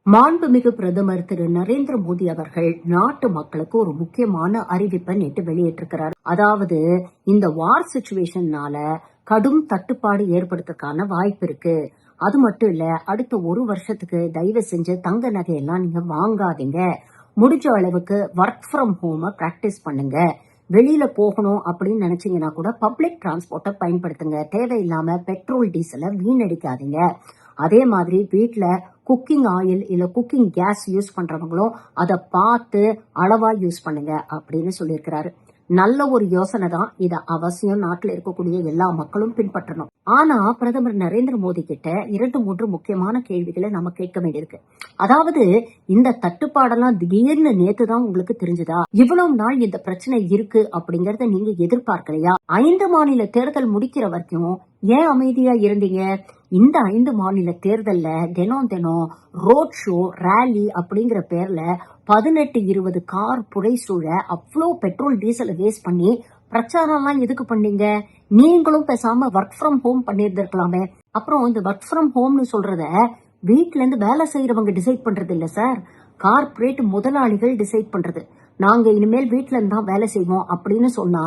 மாண்புமிகு பிரதமர் திரு நரேந்திர மோடி அவர்கள் நாட்டு மக்களுக்கு ஒரு முக்கியமான அறிவிப்பை நேற்று வெளியிட்டிருக்கிறார். அதாவது இந்த வார் சிச்சுவேஷன்னால கடும் தட்டுப்பாடு ஏற்படுறதுக்கான வாய்ப்பு இருக்கு. அது மட்டும் இல்ல, அடுத்த ஒரு வருஷத்துக்கு தயவு செஞ்சு தங்க நகையெல்லாம் நீங்க வாங்காதீங்க. முடிஞ்ச அளவுக்கு ஒர்க் ஃப்ரம் ஹோம பிராக்டிஸ் பண்ணுங்க. வெளியில போகணும் அப்படின்னு நினைச்சீங்கன்னா கூட பப்ளிக் டிரான்ஸ்போர்ட்டை பயன்படுத்துங்க. தேவையில்லாம பெட்ரோல் டீசலை வீணடிக்காதீங்க. அதே மாதிரி வீட்டுல குக்கிங் ஆயில் இல்ல குக்கிங் கேஸ் யூஸ் பண்றவங்களும் அதை பார்த்து அளவா யூஸ் பண்ணுங்க அப்படின்னு சொல்லியிருக்கிறாரு. நல்ல ஒரு யோசனை தான். இத அவசியம் நாட்டில் இருக்கக்கூடிய எல்லா மக்களும் பின்பற்றணும். ஆனா பிரதமர் நரேந்திர மோடி கிட்ட 2-3 முக்கியமான கேள்விகளை நம்ம கேட்க வேண்டியிருக்கு. அதாவது இந்த தட்டுப்பாடெல்லாம் திடீர்னு நேத்து தான் உங்களுக்கு தெரிஞ்சதா? இவ்வளவு நாள் இந்த பிரச்சனை இருக்கு அப்படிங்கறத நீங்க எதிர்பார்க்கலையா? 5 மாநில தேர்தல் முடிக்கிற வரைக்கும் ஏன் அமைதியா இருந்தீங்க? இந்த 5 மாநில தேர்தல்ல தினம் ரோட் ஷோ, ரேலி அப்படிங்கிற பேர்ல 18-20 கார் புடைசூழ அவ்வளோ பெட்ரோல் டீசலை வேஸ்ட் பண்ணி பிரச்சாரம் எல்லாம் எதுக்கு பண்ணீங்க? நீங்களும் பேசாம ஒர்க் ஃப்ரம் ஹோம் பண்ணிருந்திருக்கலாமே. அப்புறம் இந்த ஒர்க் ஃப்ரம் ஹோம்னு சொல்றத வீட்ல இருந்து வேலை செய்யறவங்க டிசைட் பண்றது இல்ல சார், கார்பரேட் முதலாளிகள் டிசைட் பண்றது. நாங்க இனிமேல் வீட்ல இருந்தா வேலை செய்வோம் அப்படின்னு சொன்னா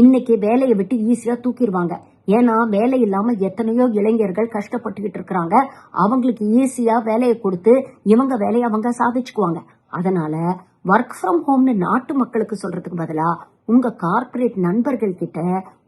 இன்னைக்கு வேலையை விட்டு ஈஸியா தூக்கிடுவாங்க. ஏன்னா வேலை இல்லாம எத்தனையோ இளைஞர்கள் கஷ்டப்பட்டுக்கிட்டு இருக்கிறாங்க. அவங்களுக்கு ஈஸியா வேலையை கொடுத்து இவங்க வேலையை அவங்க சாதிச்சுக்குவாங்க. அதனால ஒர்க் ஃப்ரம் ஹோம்னு நாட்டு மக்களுக்கு சொல்றதுக்கு பதிலா உங்க கார்பரேட் நண்பர்கள் கிட்ட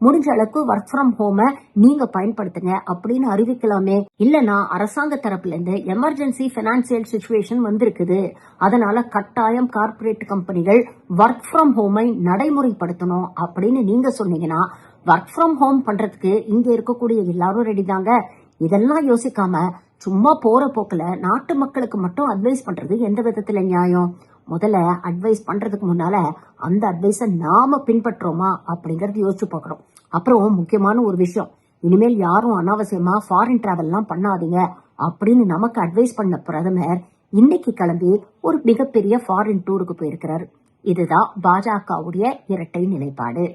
முடிஞ்ச அளவுக்கு ஒர்க் ஃப்ரம் ஹோம நீங்க பயன்படுத்துங்க அப்படின்னு அறிவிக்கலாமே. இல்லனா அரசாங்க தரப்புல இருந்து எமர்ஜென்சி பினான்சியல் சிச்சுவேஷன் வந்திருக்குது, அதனால கட்டாயம் கார்பரேட் கம்பெனிகள் ஒர்க் ஃப்ரம் ஹோமை நடைமுறைப்படுத்தணும் அப்படின்னு நீங்க சொன்னீங்கன்னா ஒர்க் ஃப்ரம் ஹோம் பண்றதுக்கு இங்க இருக்கக்கூடிய எல்லாரும் ரெடி தாங்க. இதெல்லாம் யோசிக்காம சும்மா போற போக்குல நாட்டு மக்களுக்கு மட்டும் அட்வைஸ் பண்றது எந்த விதத்துல நியாயம்? முதல்ல அட்வைஸ் பண்றதுக்கு முன்னால அந்த அட்வைஸ நாம பின்பற்றோமா அப்படிங்கறது யோசிச்சு பார்க்கணும். அப்புறம் முக்கியமான ஒரு விஷயம், இனிமேல் யாரும் அனாவசியமா ஃபாரின் டிராவல் எல்லாம் பண்ணாதீங்க அப்படின்னு நமக்கு அட்வைஸ் பண்ண பிரதமர் இன்னைக்கு கிளம்பி ஒரு மிகப்பெரிய ஃபாரின் டூருக்கு போயிருக்கிறாரு. இதுதான் பாஜகவுடைய இரட்டை நிலைப்பாடு.